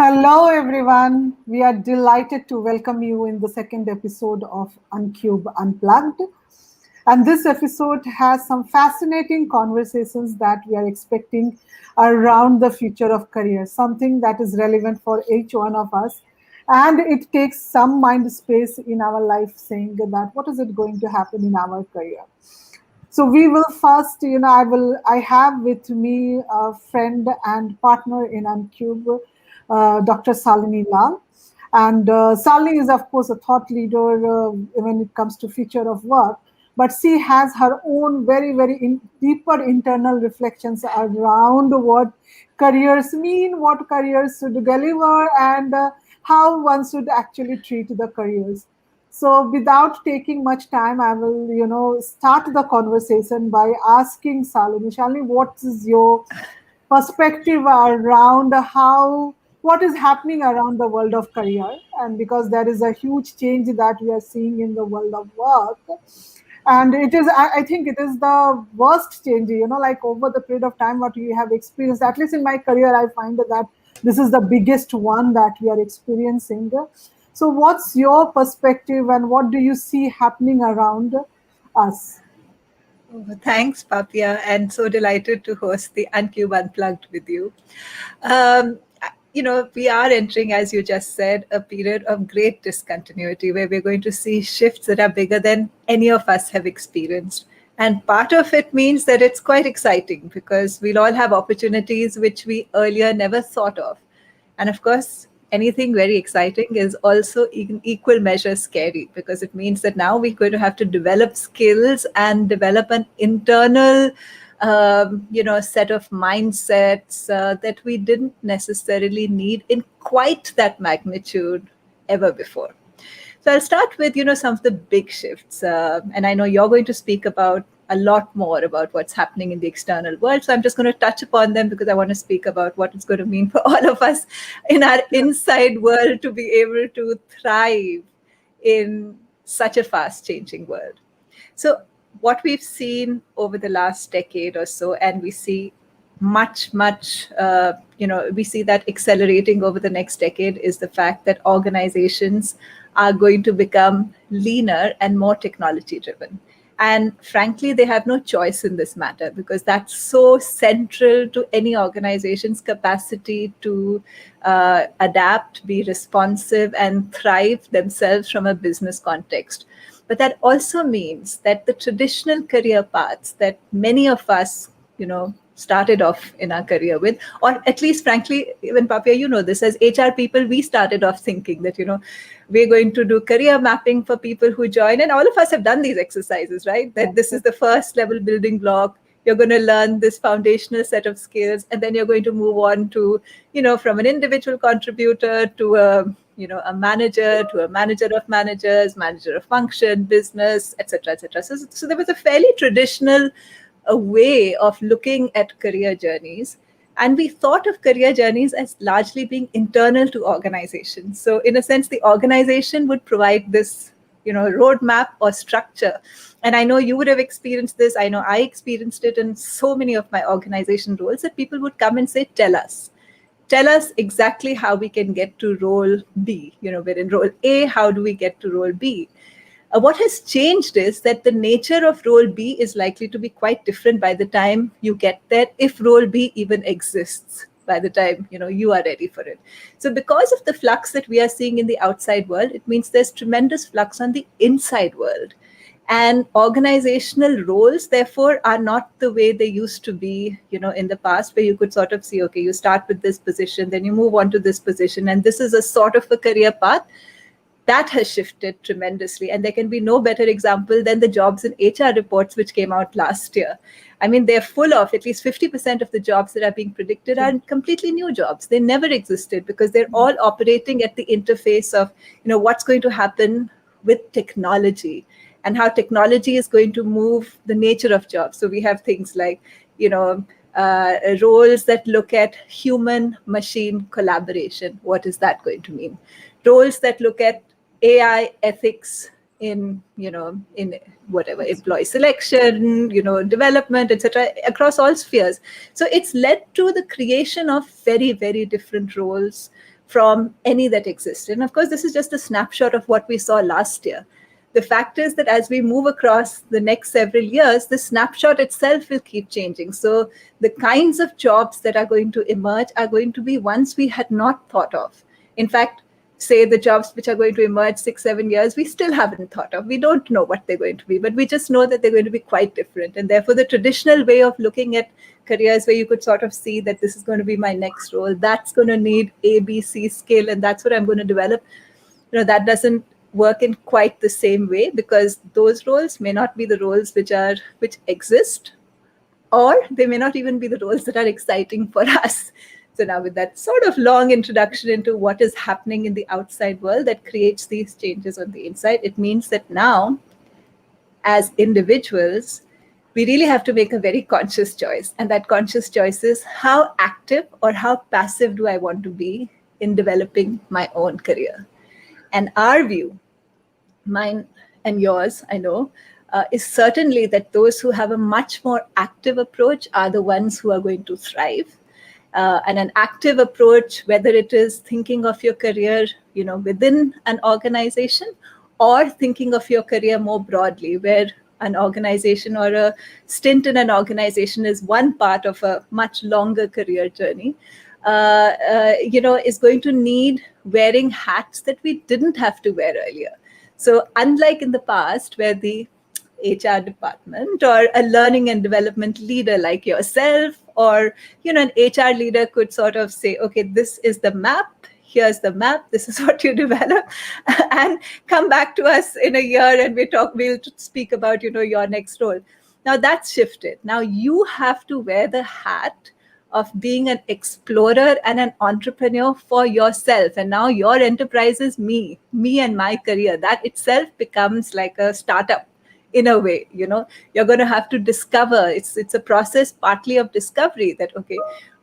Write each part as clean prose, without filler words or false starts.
Hello, everyone. We are delighted to welcome you in the second episode of Unqbe Unplugged. And this episode has some fascinating conversations that we are expecting around the future of career, something that is relevant for each one of us. And it takes some mind space in our life saying that what is it going to happen in our career. So we will first, I have with me a friend and partner in Unqbe, Dr. Shalini Lal. And Shalini is, of course, a thought leader when it comes to future of work. But she has her own deeper internal reflections around what careers mean, what careers should deliver, and how one should actually treat the careers. So without taking much time, I will, start the conversation by asking Shalini. Shalini, what is your perspective around what is happening around the world of career? And because there is a huge change that we are seeing in the world of work, and it is, I think it is the worst change, like over the period of time what we have experienced, at least in my career, I find that this is the biggest one that we are experiencing. So what's your perspective and what do you see happening around us? Oh, thanks, Papiya, and so delighted to host the Unqbe Unplugged with you. Um, we are entering, as you just said, a period of great discontinuity where we're going to see shifts that are bigger than any of us have experienced. And part of it means that it's quite exciting because we'll all have opportunities which we earlier never thought of. And of course, anything very exciting is also in equal measure scary because it means that now we're going to have to develop skills and develop an internal set of mindsets that we didn't necessarily need in quite that magnitude ever before. So I'll start with, some of the big shifts. And I know you're going to speak about a lot more about what's happening in the external world. So I'm just going to touch upon them because I want to speak about what it's going to mean for all of us in our inside world to be able to thrive in such a fast changing world. So what we've seen over the last decade or so, and we see we see that accelerating over the next decade, is the fact that organizations are going to become leaner and more technology driven. And frankly, they have no choice in this matter because that's so central to any organization's capacity to adapt, be responsive, and thrive themselves from a business context. But that also means that the traditional career paths that many of us, started off in our career with, or at least, frankly, even Papiya, this as HR people, we started off thinking that, we're going to do career mapping for people who join. And all of us have done these exercises, right? That this is the first level building block. You're going to learn this foundational set of skills, and then you're going to move on to, from an individual contributor to a manager, to a manager of managers, manager of function, business, etc., etc. So there was a fairly traditional way of looking at career journeys. And we thought of career journeys as largely being internal to organizations. So in a sense, the organization would provide this, roadmap or structure. And I know you would have experienced this. I know I experienced it in so many of my organization roles that people would come and say, tell us exactly how we can get to role B. We're in role A, how do we get to role B? What has changed is that the nature of role B is likely to be quite different by the time you get there, if role B even exists by the time you are ready for it. So because of the flux that we are seeing in the outside world, it means there's tremendous flux on the inside world. And organizational roles, therefore, are not the way they used to be, in the past, where you could sort of see, okay, you start with this position, then you move on to this position, and this is a sort of a career path. That has shifted tremendously. And there can be no better example than the jobs in HR reports, which came out last year. I mean, they're full of at least 50% of the jobs that are being predicted are completely new jobs. They never existed because they're all operating at the interface of, what's going to happen with technology and how technology is going to move the nature of jobs. So we have things like, roles that look at human machine collaboration. What is that going to mean? Roles that look at AI ethics in whatever employee selection, development, etc., across all spheres. So it's led to the creation of very, very different roles from any that existed. And of course, this is just a snapshot of what we saw last year. The fact is that as we move across the next several years, the snapshot itself will keep changing. So the kinds of jobs that are going to emerge are going to be ones we had not thought of. In fact, say the jobs which are going to emerge 6-7 years, we still haven't thought of. We don't know what they're going to be, but we just know that they're going to be quite different. And therefore, the traditional way of looking at careers where you could sort of see that this is going to be my next role, that's going to need A, B, C skill, and that's what I'm going to develop. That doesn't work in quite the same way, because those roles may not be the roles which exist, or they may not even be the roles that are exciting for us. So now, with that sort of long introduction into what is happening in the outside world that creates these changes on the inside, it means that now, as individuals, we really have to make a very conscious choice. And that conscious choice is, how active or how passive do I want to be in developing my own career? And our view, mine and yours, I know, is certainly that those who have a much more active approach are the ones who are going to thrive. And an active approach, whether it is thinking of your career, within an organization, or thinking of your career more broadly, where an organization or a stint in an organization is one part of a much longer career journey, is going to need wearing hats that we didn't have to wear earlier. So unlike in the past, where the HR department or a learning and development leader like yourself, or an HR leader could sort of say, okay, this is the map, here's the map, this is what you develop, and come back to us in a year and we'll speak about your next role. Now that's shifted. Now you have to wear the hat of being an explorer and an entrepreneur for yourself. And now your enterprise is me and my career. That itself becomes like a startup in a way. You're going to have to discover. It's a process partly of discovery, that, okay,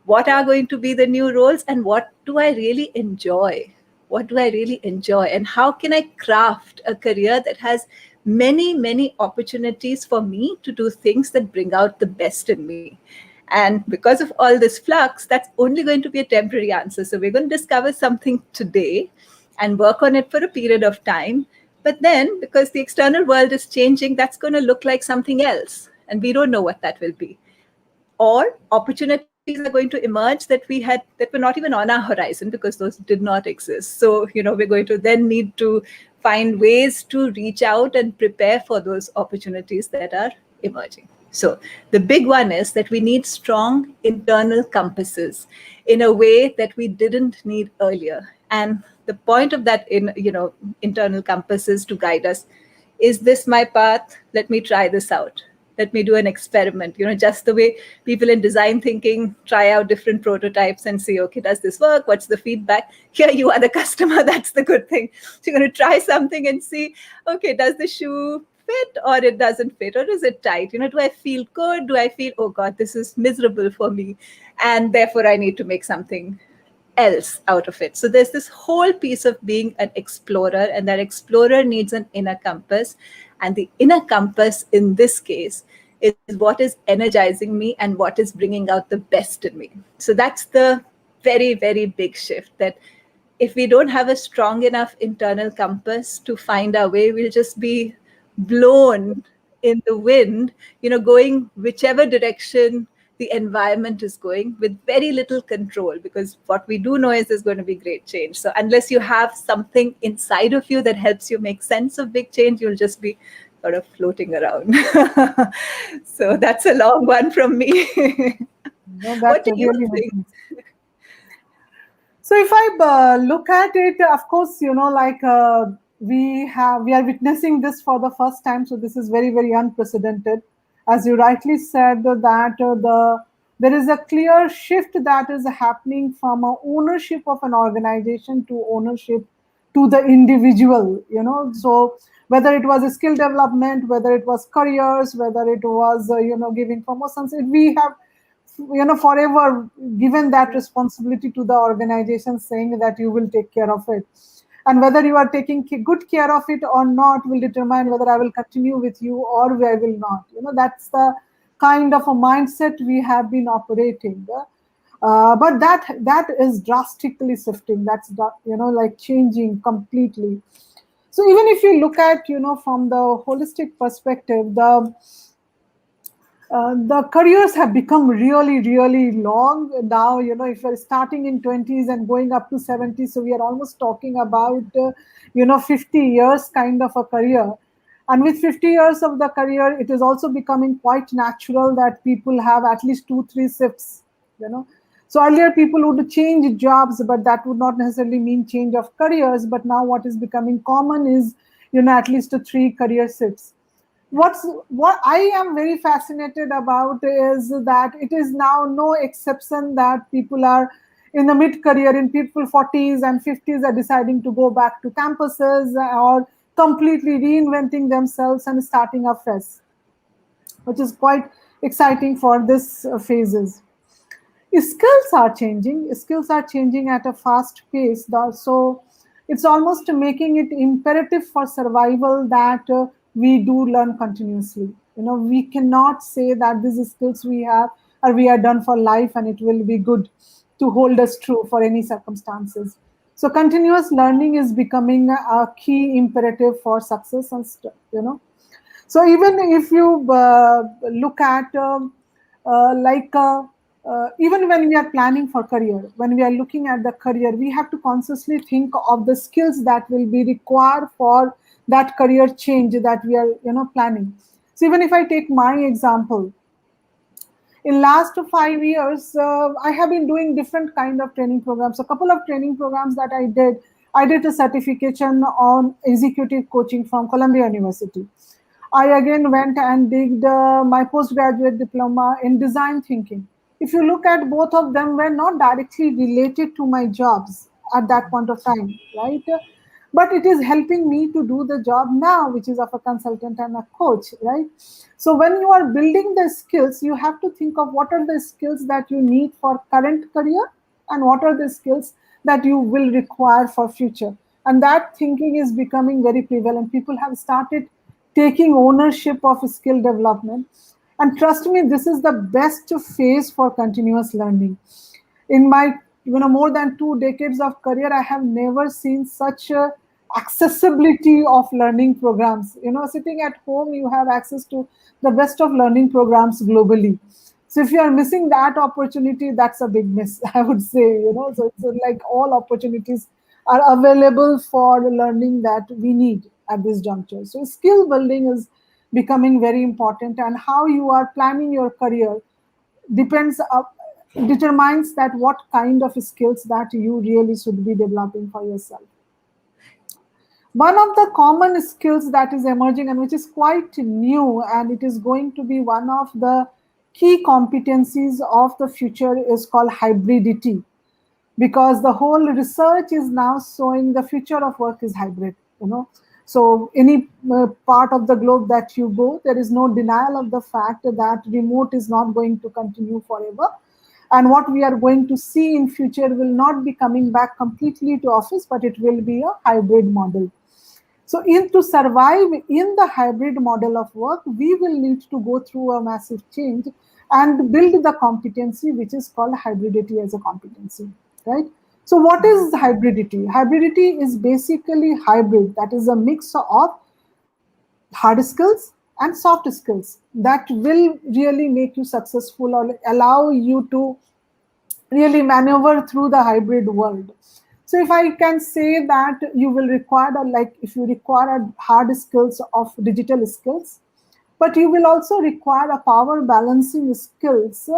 what are going to be the new roles, and what do I really enjoy? What do I really enjoy? And how can I craft a career that has many, many opportunities for me to do things that bring out the best in me? And because of all this flux, that's only going to be a temporary answer. So we're going to discover something today and work on it for a period of time. But then, because the external world is changing, that's going to look like something else. And we don't know what that will be. Or opportunities are going to emerge that were not even on our horizon, because those did not exist. So, we're going to then need to find ways to reach out and prepare for those opportunities that are emerging. So the big one is that we need strong internal compasses in a way that we didn't need earlier. And the point of that internal compasses to guide us is, this my path? Let me try this out. Let me do an experiment. Just the way people in design thinking try out different prototypes and say, okay, does this work? What's the feedback? Here you are the customer. That's the good thing. So you're going to try something and see, okay, does the shoe fit, or it doesn't fit, or is it tight? Do I feel good? Do I feel, oh God, this is miserable for me, and therefore I need to make something else out of it? So there's this whole piece of being an explorer, and that explorer needs an inner compass. And the inner compass in this case is what is energizing me and what is bringing out the best in me. So that's the very, very big shift, that if we don't have a strong enough internal compass to find our way, we'll just be blown in the wind, going whichever direction the environment is going, with very little control, because what we do know is there's going to be great change. So unless you have something inside of you that helps you make sense of big change, you'll just be sort of floating around. So that's a long one from me. No, What that's do you really think? amazing. So if I look at it, of course, we are witnessing this for the first time. So this is very, very unprecedented. As you rightly said, that there is a clear shift that is happening from ownership of an organization to ownership to the individual. So whether it was a skill development, whether it was careers, whether it was giving promotions, we have forever given that responsibility to the organization, saying that you will take care of it. And whether you are taking good care of it or not will determine whether I will continue with you or I will not. That's the kind of a mindset we have been operating. But that is drastically shifting. That's like changing completely. So even if you look at from the holistic perspective, the careers have become really, really long now. If you're starting in 20s and going up to 70, so we are almost talking about 50 years kind of a career. And with 50 years of the career, it is also becoming quite natural that people have at least 2 3 shifts. So earlier people would change jobs, but that would not necessarily mean change of careers. But now what is becoming common is at least 3 career shifts. What I am very fascinated about is that it is now no exception that people are in the mid career, in people 40s and 50s, are deciding to go back to campuses or completely reinventing themselves and starting afresh, which is quite exciting for this phases. Skills are changing at a fast pace, so it's almost making it imperative for survival that we do learn continuously. We cannot say that these skills we have or we are done for life and it will be good to hold us true for any circumstances. So continuous learning is becoming a key imperative for success and so even if you look at like even when we are planning for career, when we are looking at the career, we have to consciously think of the skills that will be required for that career change that we are planning. So even if I take my example, in last 5 years, I have been doing different kind of training programs. A couple of training programs that I did a certification on executive coaching from Columbia University. I again went and did my postgraduate diploma in design thinking. If you look at both of them, were not directly related to my jobs at that point of time, right? But it is helping me to do the job now, which is of a consultant and a coach, right? So when you are building the skills, you have to think of what are the skills that you need for current career and what are the skills that you will require for future. And that thinking is becoming very prevalent. People have started taking ownership of skill development. And trust me, this is the best phase for continuous learning. In my more than 2 decades of career, I have never seen such a accessibility of learning programs. Sitting at home, you have access to the best of learning programs globally. So if you are missing that opportunity, that's a big miss, I would say. So it's like all opportunities are available for the learning that we need at this juncture. So skill building is becoming very important, and how you are planning your career depends determines that what kind of skills that you really should be developing for yourself. One of the common skills that is emerging and which is quite new, and it is going to be one of the key competencies of the future, is called hybridity, because the whole research is now showing the future of work is hybrid. So any part of the globe that you go, there is no denial of the fact that remote is not going to continue forever, and what we are going to see in future will not be coming back completely to office, but it will be a hybrid model. So to survive in the hybrid model of work, we will need to go through a massive change and build the competency which is called hybridity as a competency, right? So what is hybridity? Hybridity is basically hybrid, that is a mix of hard skills and soft skills that will really make you successful or allow you to really maneuver through the hybrid world. So if I can say that you will require, like if you require hard skills of digital skills, but you will also require a power balancing skills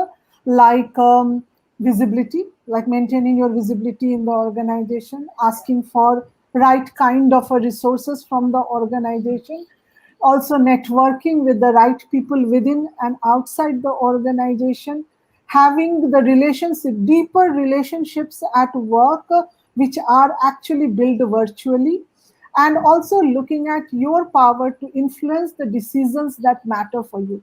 like visibility, like maintaining your visibility in the organization, asking for right kind of resources from the organization, also networking with the right people within and outside the organization, having the relationship, deeper relationships at work, which are actually built virtually, and also looking at your power to influence the decisions that matter for you.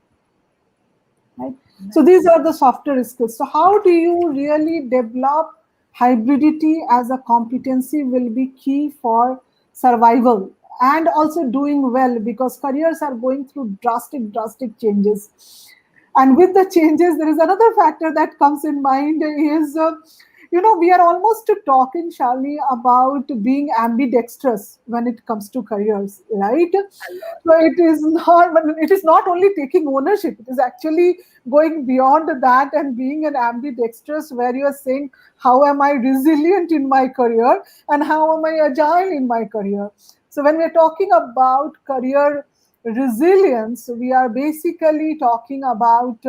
Right? So these are the softer skills. So how do you really develop hybridity as a competency will be key for survival and also doing well, because careers are going through drastic changes. And with the changes, there is another factor that comes in mind is, we are almost talking, Shalini, about being ambidextrous when it comes to careers, right? A lot. So it is not only taking ownership, it is actually going beyond that and being an ambidextrous, where you are saying, how am I resilient in my career and how am I agile in my career? So when we're talking about career resilience, we are basically talking about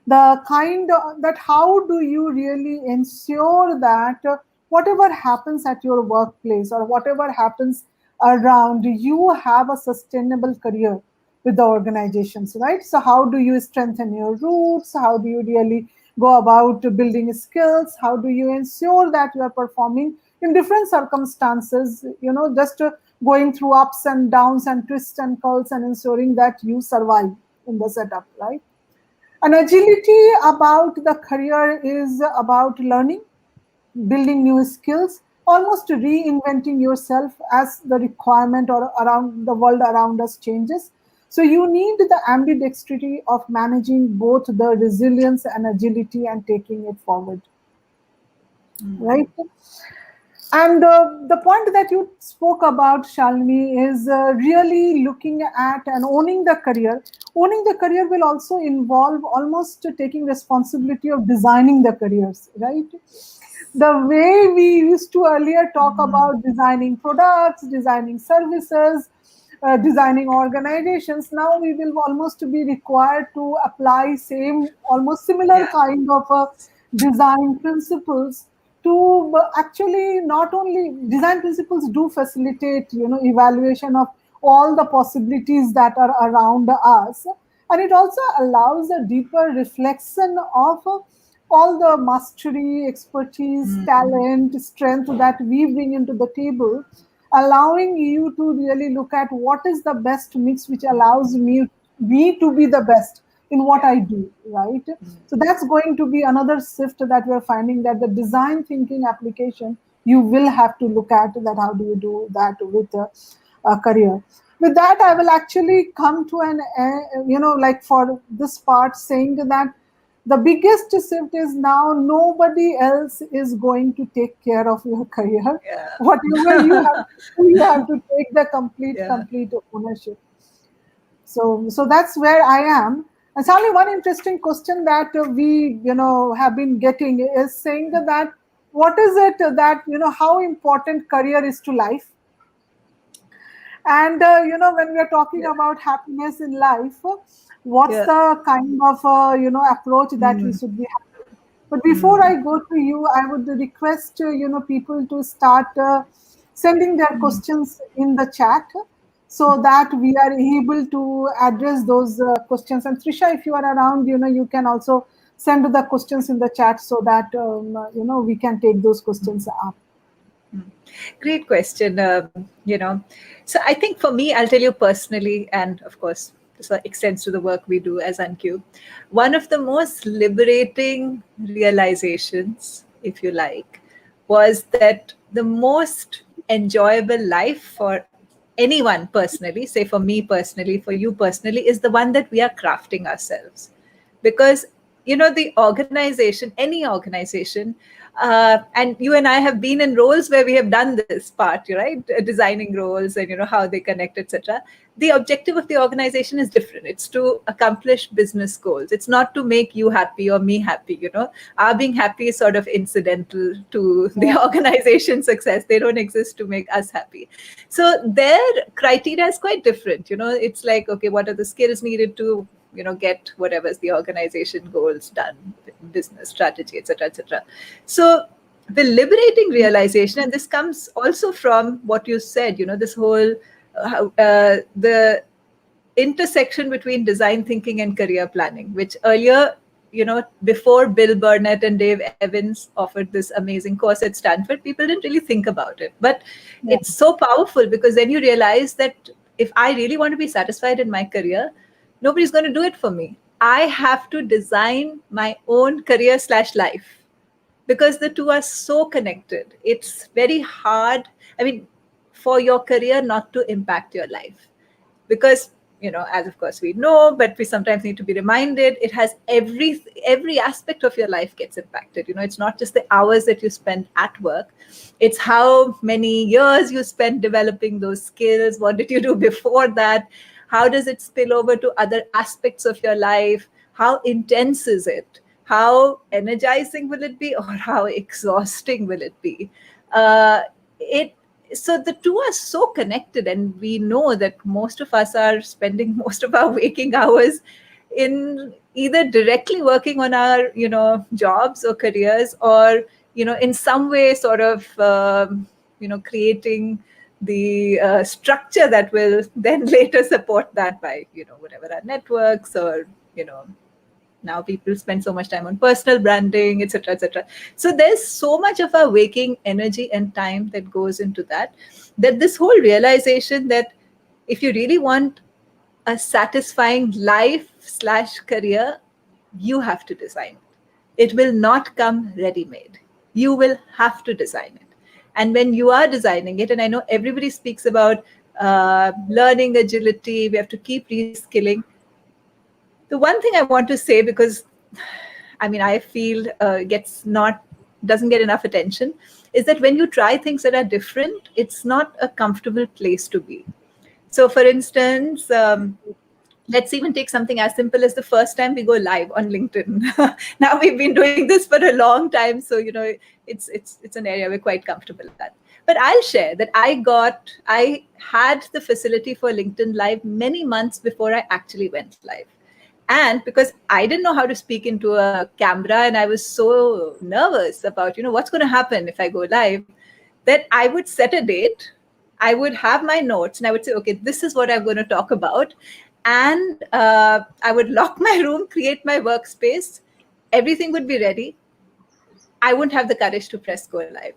the kind of, that how do you really ensure that whatever happens at your workplace or whatever happens around, you have a sustainable career with the organizations, right? So how do you strengthen your roots? How do you really go about building skills? How do you ensure that you are performing in different circumstances, just going through ups and downs and twists and curls and ensuring that you survive in the setup, right? And agility about the career is about learning, building new skills, almost reinventing yourself as the requirement or around the world around us changes. So you need the ambidextrity of managing both the resilience and agility and taking it forward, right? And the point that you spoke about, Shalini, is really looking at and owning the career. Owning the career will also involve almost taking responsibility of designing the careers, right? The way we used to earlier talk about designing products, designing services, designing organizations, now we will almost be required to apply same, almost similar Yeah. kind of design principles to actually, not only design principles do facilitate evaluation of all the possibilities that are around us, and it also allows a deeper reflection of all the mastery, expertise, talent, strength that we bring into the table, allowing you to really look at what is the best mix which allows me to be the best in what I do, right? So that's going to be another shift that we're finding, that the design thinking application, you will have to look at that. How do you do that with a career? With that, I will actually come to an, like for this part, saying that the biggest shift is now nobody else is going to take care of your career. Whatever you have to do, you have to take the Yeah. complete ownership. So that's where I am. And Sally, one interesting question that we have been getting is saying that what is it that how important career is to life? And when we are talking Yeah. about happiness in life, what's Yeah. the kind of approach that we should be having? But before I go to you, I would request people to start sending their questions in the chat, so that we are able to address those questions. And Trisha, if you are around, you can also send the questions in the chat, so that we can take those questions up. Great question. So I think for me, I'll tell you personally, and of course, this extends to the work we do as Unqbe. One of the most liberating realizations, if you like, was that the most enjoyable life for anyone personally, say for me personally, for you personally, is the one that we are crafting ourselves. Because the organization, any organization, and you and I have been in roles where we have done this part, right? Designing roles and how they connect, etc. The objective of the organization is different. It's to accomplish business goals. It's not to make you happy or me happy. Our being happy is sort of incidental to the organization's success. They don't exist to make us happy. So their criteria is quite different. It's like, okay, what are the skills needed to get whatever's the organization goals done, business strategy, etc., etc. So the liberating realization, and this comes also from what you said, this whole the intersection between design thinking and career planning, which earlier, before Bill Burnett and Dave Evans offered this amazing course at Stanford, people didn't really think about it. But Yeah. it's so powerful, because then you realize that if I really want to be satisfied in my career, nobody's going to do it for me. I have to design my own career/life, because the two are so connected. It's very hard, I mean, for your career not to impact your life, because as of course we know, but we sometimes need to be reminded, it has every aspect of your life gets impacted. It's not just the hours that you spend at work, it's how many years you spend developing those skills. What did you do before that? How does it spill over to other aspects of your life? How intense is it? How energizing will it be, or how exhausting will it be? It So the two are so connected, and we know that most of us are spending most of our waking hours in either directly working on our jobs or careers, or in some way sort of creating the structure that will then later support that by whatever our networks, or now people spend so much time on personal branding, etc., etc. So there's so much of our waking energy and time that goes into that this whole realization that if you really want a satisfying life slash career, you have to design it. It will not come ready made. You will have to design it. And when you are designing it, and I know everybody speaks about learning agility, we have to keep reskilling. The one thing I want to say, because I feel doesn't get enough attention, is that when you try things that are different, it's not a comfortable place to be. So, for instance, let's even take something as simple as the first time we go live on LinkedIn. Now we've been doing this for a long time, so it's an area we're quite comfortable at. But I'll share that I had the facility for LinkedIn Live many months before I actually went live. And because I didn't know how to speak into a camera, and I was so nervous about what's going to happen if I go live, that I would set a date, I would have my notes, and I would say, okay, this is what I'm going to talk about. And I would lock my room, create my workspace, everything would be ready. I wouldn't have the courage to press go live.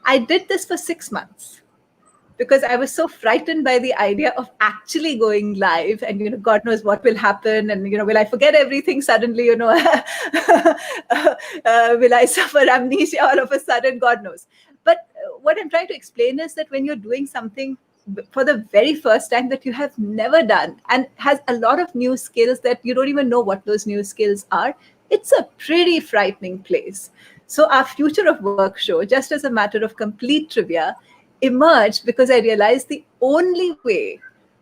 I did this for 6 months because I was so frightened by the idea of actually going live, and God knows what will happen, and will I forget everything suddenly, will I suffer amnesia all of a sudden, God knows. But what I'm trying to explain is that when you're doing something for the very first time that you have never done, and has a lot of new skills that you don't even know what those new skills are, it's a pretty frightening place. So our Future of Work show, just as a matter of complete trivia, emerged because I realized the only way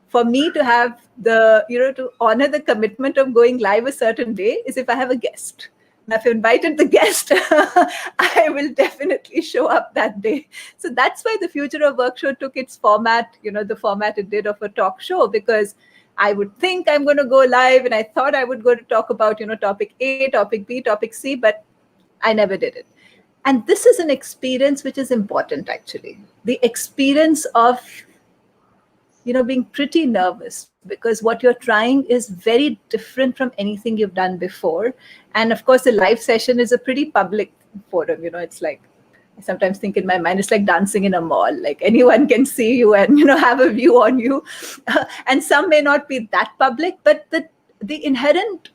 for me to have to honor the commitment of going live a certain day is if I have a guest. Now, if I invited the guest, I will definitely show up that day. So that's why the Future of Work show took its format, the format it did of a talk show, because I would think I'm going to go live, and I thought I would go to talk about, topic A, topic B, topic C, but I never did it. And this is an experience which is important, actually. The experience of, being pretty nervous, because what you're trying is very different from anything you've done before. And of course, the live session is a pretty public forum. It's like, I sometimes think in my mind, it's like dancing in a mall. Like anyone can see you and, have a view on you. And some may not be that public, but the inherent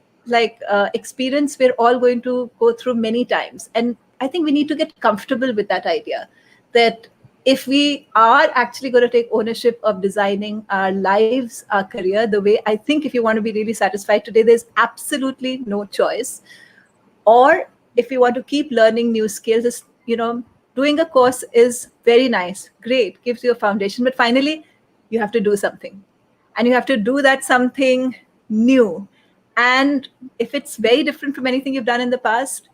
experience we're all going to go through many times. And I think we need to get comfortable with that idea that if we are actually going to take ownership of designing our lives, our career, the way I think if you want to be really satisfied today, there's absolutely no choice. Or if you want to keep learning new skills, doing a course is very nice, great, gives you a foundation. But finally, you have to do something. And you have to do that something new. And if it's very different from anything you've done in the past,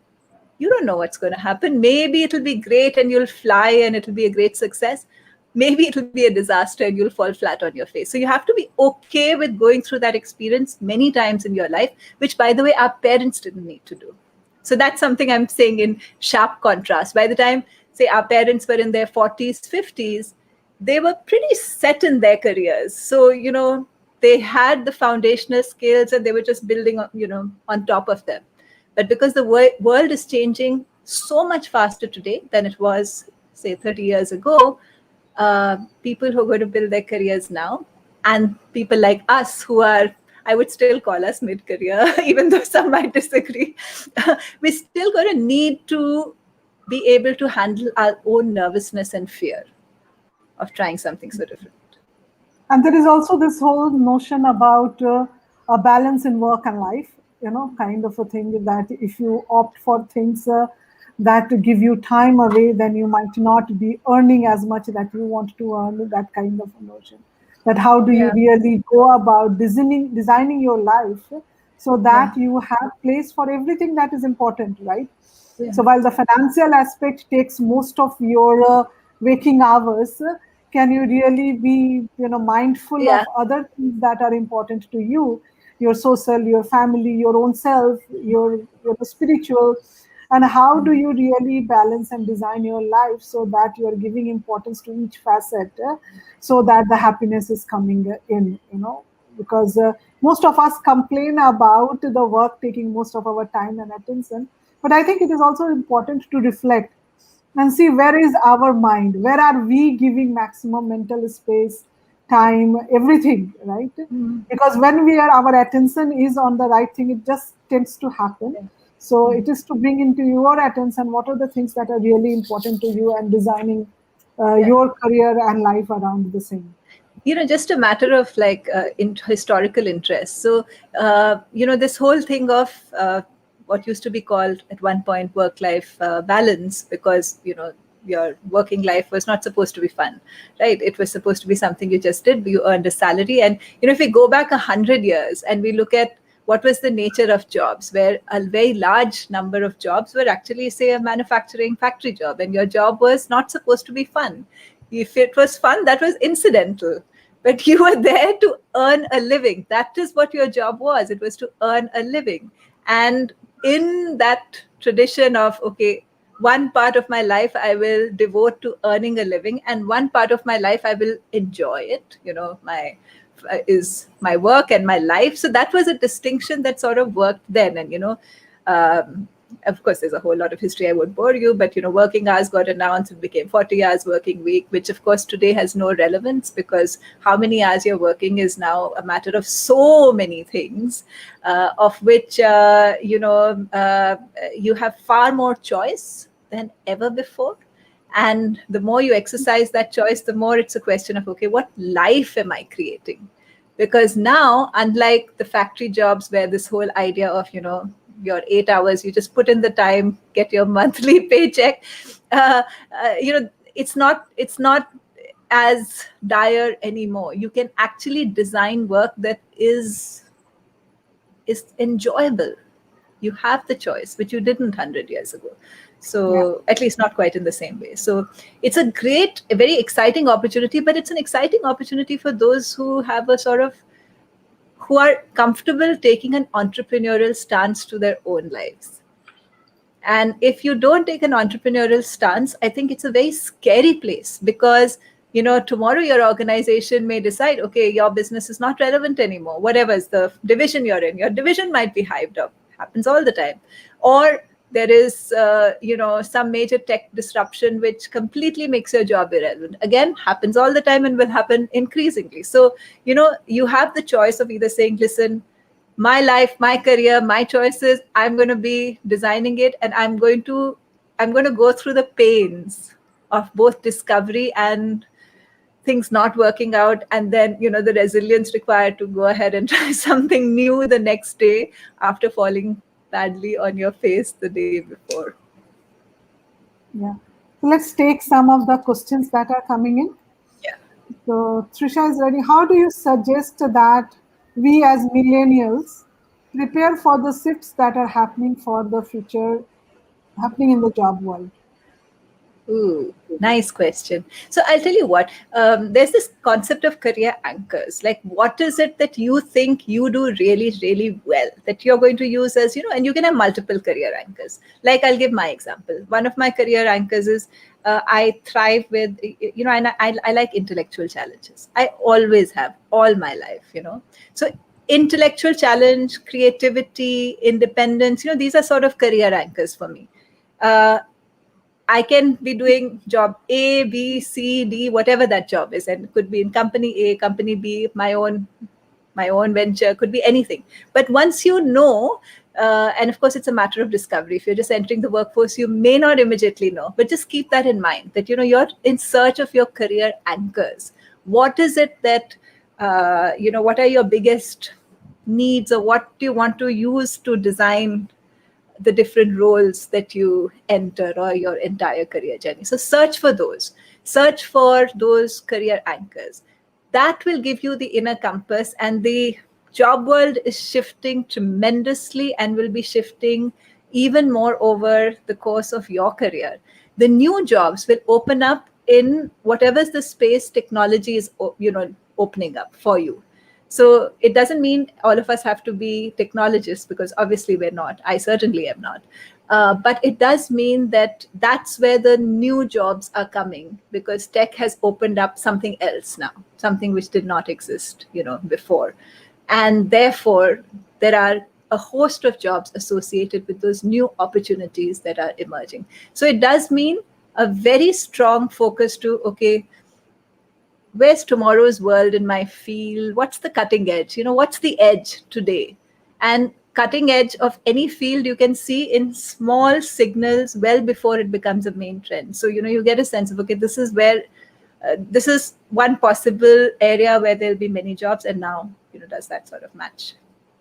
you don't know what's going to happen. Maybe it'll be great and you'll fly and it'll be a great success. Maybe it'll be a disaster and you'll fall flat on your face. So you have to be okay with going through that experience many times in your life, which, by the way, our parents didn't need to do. So that's something I'm saying in sharp contrast. By the time, say, our parents were in their 40s, 50s, they were pretty set in their careers. So, they had the foundational skills and they were just building, on top of them. But because the world is changing so much faster today than it was, say, 30 years ago, people who are going to build their careers now, and people like us who are, I would still call us mid-career, even though some might disagree, we're still going to need to be able to handle our own nervousness and fear of trying something so different. And there is also this whole notion about a balance in work and life, kind of a thing that if you opt for things that give you time away, then you might not be earning as much that you want to earn, that kind of a notion. That how do you Yeah, really go about designing your life so yeah, that you have place for everything that is important, right? yeah, So while the financial aspect takes most of your waking hours, can you really be, mindful yeah, of other things that are important to you, your social, your family, your own self, your spiritual, and how do you really balance and design your life so that you are giving importance to each facet, so that the happiness is coming in, because most of us complain about the work taking most of our time and attention, but I think it is also important to reflect and see where is our mind, where are we giving maximum mental space, time, everything, right? Because when we are our attention is on the right thing, it just tends to happen. So it is to bring into your attention what are the things that are really important to you and designing yeah. your career and life around the same. Just a matter of like historical interest. So this whole thing of what used to be called at one point work life balance, because your working life was not supposed to be fun, right? It was supposed to be something you just did, you earned a salary. And if we go back 100 years and we look at what was the nature of jobs, where a very large number of jobs were actually, say, a manufacturing factory job, and your job was not supposed to be fun. If it was fun, that was incidental, but you were there to earn a living. That is what your job was. It was to earn a living. And in that tradition of, okay, one part of my life I will devote to earning a living, and one part of my life I will enjoy it, my is my work and my life. So that was a distinction that sort of worked then. And um, of course, there's a whole lot of history, I won't bore you, but working hours got announced, it became 40 hours working week, which of course today has no relevance, because how many hours you're working is now a matter of so many things, of which you have far more choice than ever before. And the more you exercise that choice, the more it's a question of, okay, what life am I creating? Because now, unlike the factory jobs where this whole idea of your 8 hours, you just put in the time, get your monthly paycheck, uh, it's not as dire anymore. You can actually design work that is enjoyable. You have the choice, which you didn't 100 years ago. Yeah. So at least not quite in the same way. So it's a very exciting opportunity, but it's an exciting opportunity for those who have a sort of who are comfortable taking an entrepreneurial stance to their own lives. And if you don't take an entrepreneurial stance, I think it's a very scary place, because tomorrow your organization may decide, okay, your business is not relevant anymore. Whatever is the division you're in, your division might be hived up. Happens all the time. Or there is some major tech disruption which completely makes your job irrelevant. Again, happens all the time and will happen increasingly. So you have the choice of either saying, listen, my life, my career, my choices, I'm going to be designing it, and I'm going to go through the pains of both discovery and things not working out, and then the resilience required to go ahead and try something new the next day after falling badly on your face the day before. Yeah. So let's take some of the questions that are coming in. Yeah. So Trisha is ready. How do you suggest that we as millennials prepare for the shifts that are happening for the future, happening in the job world? Ooh, nice question. So I'll tell you what, there's this concept of career anchors. Like, what is it that you think you do really, really well that you're going to use as, and you can have multiple career anchors. Like, I'll give my example. One of my career anchors is I thrive with, and I like intellectual challenges. I always have all my life. So intellectual challenge, creativity, independence, these are sort of career anchors for me. I can be doing job A, B, C, D, whatever that job is, and it could be in company A, company B, my own venture, could be anything. But once and of course, it's a matter of discovery. If you're just entering the workforce, you may not immediately know, but just keep that in mind that you're in search of your career anchors. What is it that What are your biggest needs, or what do you want to use to design the different roles that you enter or your entire career journey. So search for those career anchors. That will give you the inner compass, and the job world is shifting tremendously and will be shifting even more over the course of your career. The new jobs will open up in whatever's the space technology is opening up for you. So it doesn't mean all of us have to be technologists, because obviously we're not. I certainly am not. But it does mean that that's where the new jobs are coming, because tech has opened up something else now, something which did not exist, before. And therefore, there are a host of jobs associated with those new opportunities that are emerging. So it does mean a very strong focus to, okay, where's tomorrow's world in my field? What's the cutting edge? What's the edge today? And cutting edge of any field you can see in small signals well before it becomes a main trend. So, you get a sense of, okay, this is where, this is one possible area where there'll be many jobs. And now, does that sort of match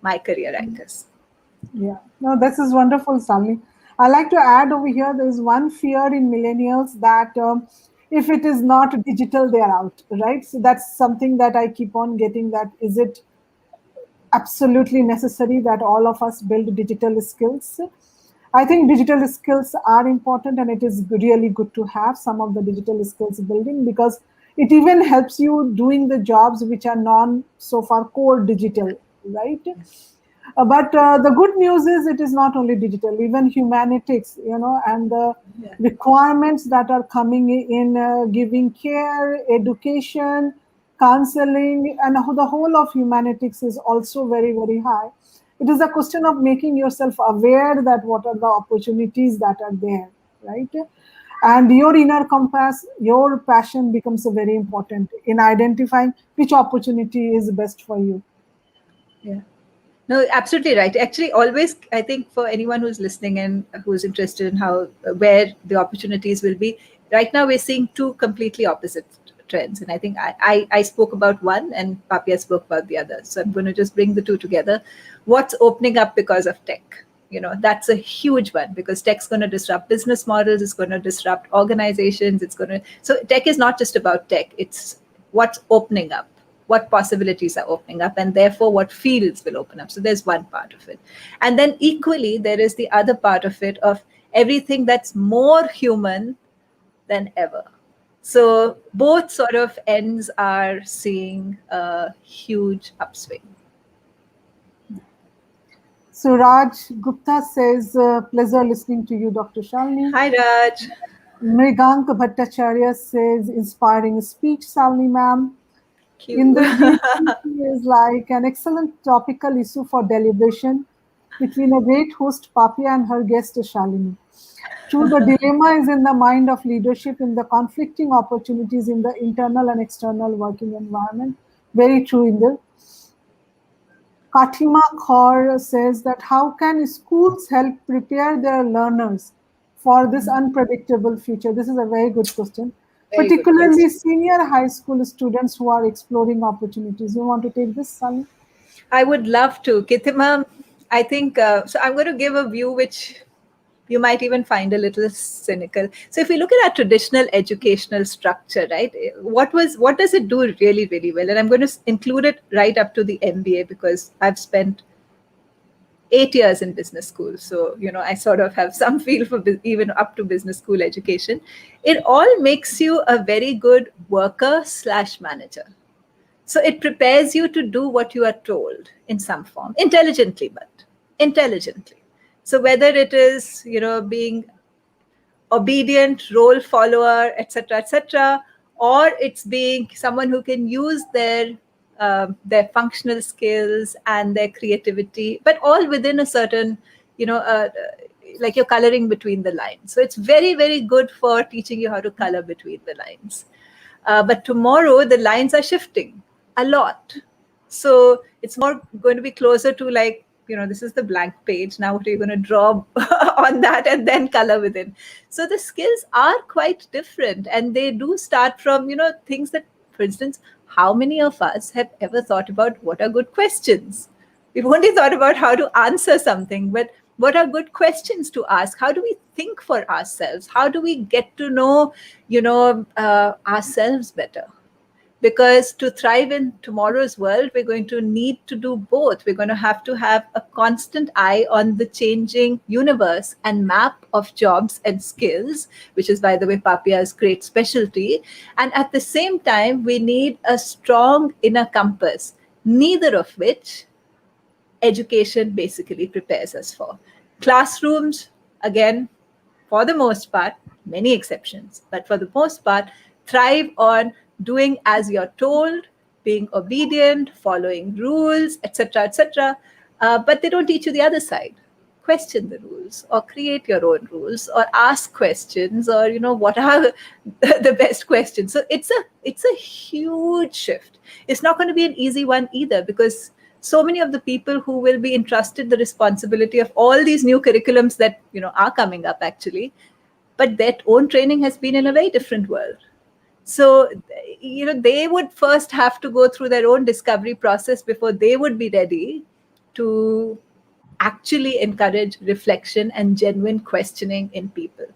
my career anchors? Yeah, no, this is wonderful, Sally. I like to add over here, there is one fear in millennials that if it is not digital, they are out, right? So that's something that I keep on getting, that is it absolutely necessary that all of us build digital skills? I think digital skills are important, and it is really good to have some of the digital skills building, because it even helps you doing the jobs which are non so far core digital, right? But the good news is it is not only digital, even humanities, and the Yeah. requirements that are coming in giving care, education, counseling, and the whole of humanities is also very, very high. It is a question of making yourself aware that what are the opportunities that are there, right? And your inner compass, your passion becomes very important in identifying which opportunity is best for you. Yeah. No, absolutely right. Actually, always, I think for anyone who's listening and who's interested in how, where the opportunities will be, right now we're seeing two completely opposite trends. And I think I spoke about one and Papiya spoke about the other. So I'm going to just bring the two together. What's opening up because of tech? That's a huge one, because tech's going to disrupt business models. It's going to disrupt organizations. So tech is not just about tech. It's what's opening up, what possibilities are opening up, and therefore what fields will open up. So there's one part of it. And then equally, there is the other part of it, of everything that's more human than ever. So both sort of ends are seeing a huge upswing. Suraj Gupta says, pleasure listening to you, Dr. Shalini. Hi, Raj. Mrigank Bhattacharya says, inspiring speech, Shalini ma'am. Cute. Is like an excellent topical issue for deliberation between a great host, Papiya, and her guest, Shalini. True, the dilemma is in the mind of leadership, in the conflicting opportunities in the internal and external working environment. Very true, Inder. Katima Kaur says that how can schools help prepare their learners for this unpredictable future? This is a very good question, Very good particularly question. senior high school students who are exploring opportunities. You want to take this, Sally? I would love to. Kitima, I think, so I'm going to give a view which you might even find a little cynical. So if we look at our traditional educational structure, right, what does it do really, really well? And I'm going to include it right up to the MBA, because I've spent 8 years in business school. So, I sort of have some feel for even up to business school education. It all makes you a very good worker/manager. So it prepares you to do what you are told in some form, intelligently, but intelligently. So whether it is, being obedient, role follower, etc., or it's being someone who can use their functional skills and their creativity, but all within a certain, like you're coloring between the lines. So it's very, very good for teaching you how to color between the lines. But tomorrow the lines are shifting a lot. So it's more going to be closer to like, this is the blank page. Now what are you going to draw on that and then color within? So the skills are quite different, and they do start from, things that, for instance, how many of us have ever thought about what are good questions? We've only thought about how to answer something, but what are good questions to ask? How do we think for ourselves? How do we get to know, ourselves better? Because to thrive in tomorrow's world, we're going to need to do both. We're going to have a constant eye on the changing universe and map of jobs and skills, which is, by the way, Papiya's great specialty. And at the same time, we need a strong inner compass, neither of which education basically prepares us for. Classrooms, again, for the most part, many exceptions, but for the most part, thrive on doing as you're told, being obedient, following rules, etc., etc. But they don't teach you the other side. Question the rules, or create your own rules, or ask questions, or what are the best questions. So it's a huge shift. It's not going to be an easy one either, because so many of the people who will be entrusted the responsibility of all these new curriculums that are coming up, actually, but their own training has been in a very different world. So they would first have to go through their own discovery process before they would be ready to actually encourage reflection and genuine questioning in people.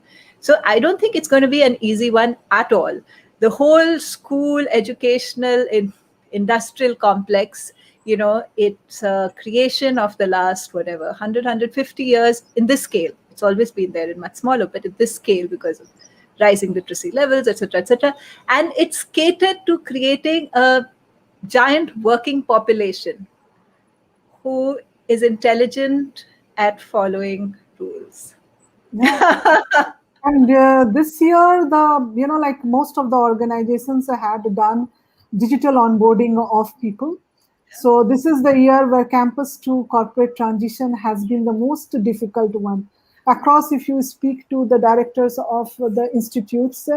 So I don't think it's going to be an easy one at all. The whole school educational industrial complex, it's a creation of the last, whatever, 100, years in this scale. It's always been there in much smaller, but at this scale, because of rising literacy levels, etc., etc. And it's catered to creating a giant working population who is intelligent at following rules. Yeah. And this year, like most of the organizations had done digital onboarding of people. So this is the year where campus to corporate transition has been the most difficult one. Across, if you speak to the directors of the institutes,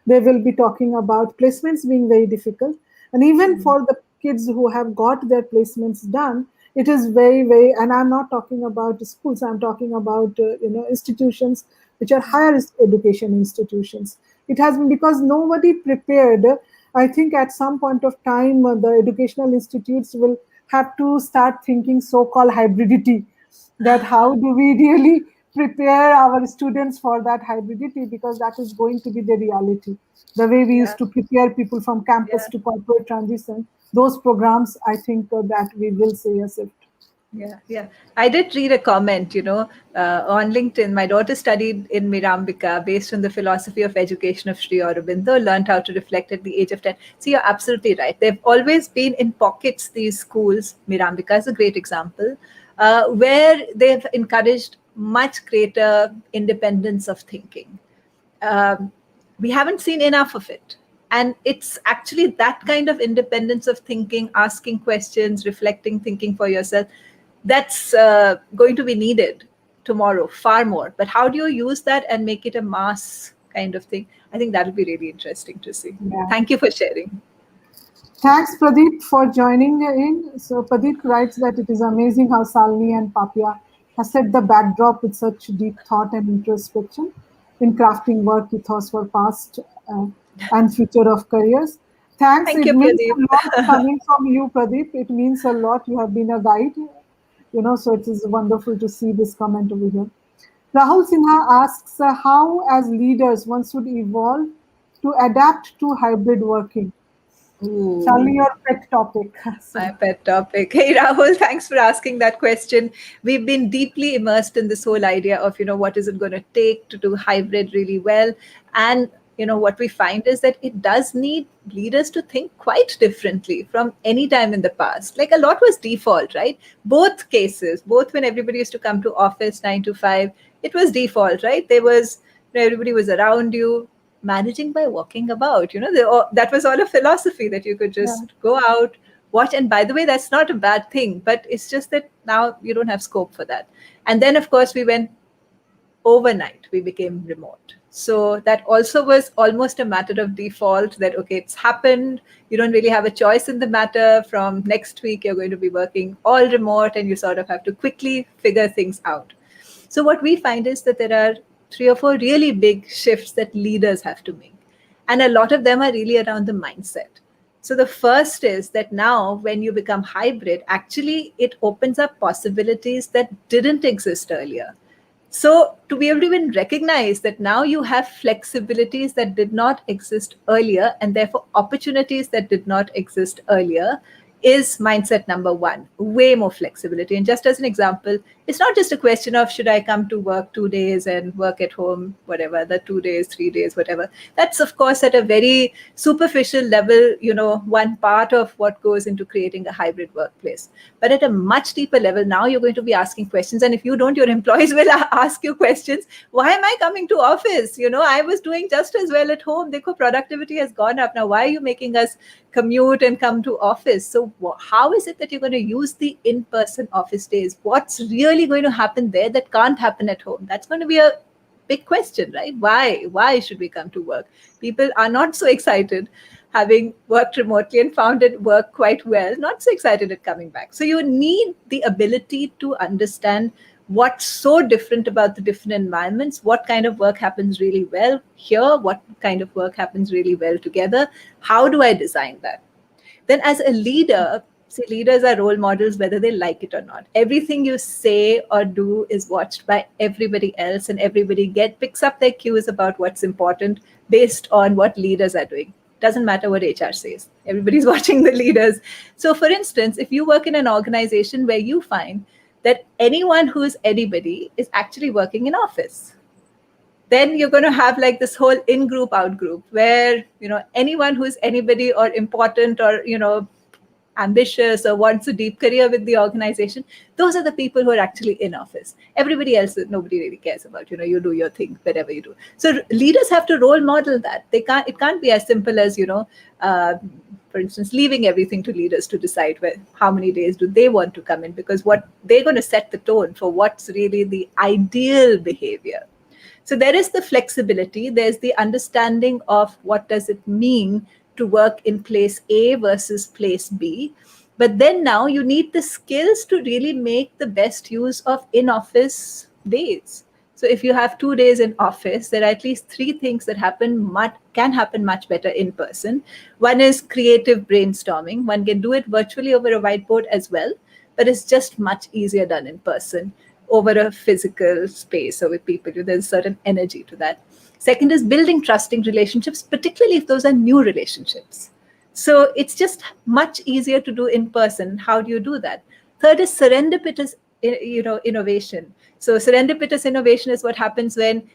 they will be talking about placements being very difficult. And even for the kids who have got their placements done, it is very, very, and I'm not talking about schools, I'm talking about, institutions which are higher education institutions. It has been because nobody prepared. I think at some point of time, the educational institutes will have to start thinking so-called hybridity, that how do we really prepare our students for that hybridity, because that is going to be the reality. The way we used to prepare people from campus to corporate transition, those programs, I think that we will see a shift. Yeah. I did read a comment, on LinkedIn. My daughter studied in Mirambika based on the philosophy of education of Sri Aurobindo, learned how to reflect at the age of 10. So you're absolutely right. They've always been in pockets, these schools. Mirambika is a great example, where they've encouraged much greater independence of thinking. We haven't seen enough of it. And it's actually that kind of independence of thinking, asking questions, reflecting, thinking for yourself, that's going to be needed tomorrow far more. But how do you use that and make it a mass kind of thing? I think that'll be really interesting to see. Yeah. Thank you for sharing. Thanks, Pradeep, for joining in. So Pradeep writes that it is amazing how Shalini and Papiya have set the backdrop with such deep thought and introspection in crafting work ethos for past and future of careers. Thanks. Thank It you, means a Pradeep. lot coming from you, Pradeep. It means a lot. You have been a guide, so it is wonderful to see this comment over here. Rahul Sinha asks how, as leaders, one should evolve to adapt to hybrid working. Shalini, your pet topic. My pet topic. Hey, Rahul, thanks for asking that question. We've been deeply immersed in this whole idea of, what is it going to take to do hybrid really well. And, what we find is that it does need leaders to think quite differently from any time in the past. Like a lot was default, right? Both cases, both when everybody used to come to office 9 to 5, it was default, right? There was, everybody was around you, managing by walking about. That was all a philosophy that you could just go out, watch. And by the way, that's not a bad thing, but it's just that now you don't have scope for that. And then, of course, we went overnight, we became remote. So that also was almost a matter of default that, okay, it's happened. You don't really have a choice in the matter. From next week, you're going to be working all remote, and you sort of have to quickly figure things out. So what we find is that there are 3 or 4 really big shifts that leaders have to make. And a lot of them are really around the mindset. So the first is that now when you become hybrid, actually it opens up possibilities that didn't exist earlier. So to be able to even recognize that now you have flexibilities that did not exist earlier, and therefore opportunities that did not exist earlier, is mindset number one. Way more flexibility. And just as an example, it's not just a question of should I come to work 2 days and work at home, whatever, the 2 days, 3 days, whatever. That's of course at a very superficial level, one part of what goes into creating a hybrid workplace. But at a much deeper level, now you're going to be asking questions. And if you don't, your employees will ask you questions. Why am I coming to office? I was doing just as well at home. Dekho, productivity has gone up. Now, why are you making us commute and come to office? So how is it that you're going to use the in-person office days? What's really going to happen there that can't happen at home? That's going to be a big question, right? Why should we come to work? People are not so excited, having worked remotely and found it work quite well, not so excited at coming back. So you need the ability to understand what's so different about the different environments, what kind of work happens really well here, what kind of work happens really well together, how do I design that? Then as a leader, see, leaders are role models whether they like it or not. Everything you say or do is watched by everybody else, and everybody picks up their cues about what's important based on what leaders are doing. Doesn't matter what HR says. Everybody's watching the leaders. So for instance, if you work in an organization where you find that anyone who's anybody is actually working in office, then you're going to have like this whole in-group, out-group, where, anyone who's anybody or important or, ambitious or wants a deep career with the organization, those are the people who are actually in office. Everybody else, nobody really cares about, you do your thing, whatever you do. So leaders have to role model that. It can't be as simple as, for instance, leaving everything to leaders to decide how many days do they want to come in, because what they're going to set the tone for what's really the ideal behavior. So there is the flexibility, there's the understanding of what does it mean to work in place A versus place B. But then now you need the skills to really make the best use of in-office days. So if you have 2 days in office, there are at least 3 things that can happen much better in person. One is creative brainstorming. One can do it virtually over a whiteboard as well, but it's just much easier done in person over a physical space or with people. There's a certain energy to that. Second is building trusting relationships, particularly if those are new relationships. So it's just much easier to do in person. How do you do that? Third is serendipitous, innovation. So serendipitous innovation is what happens when,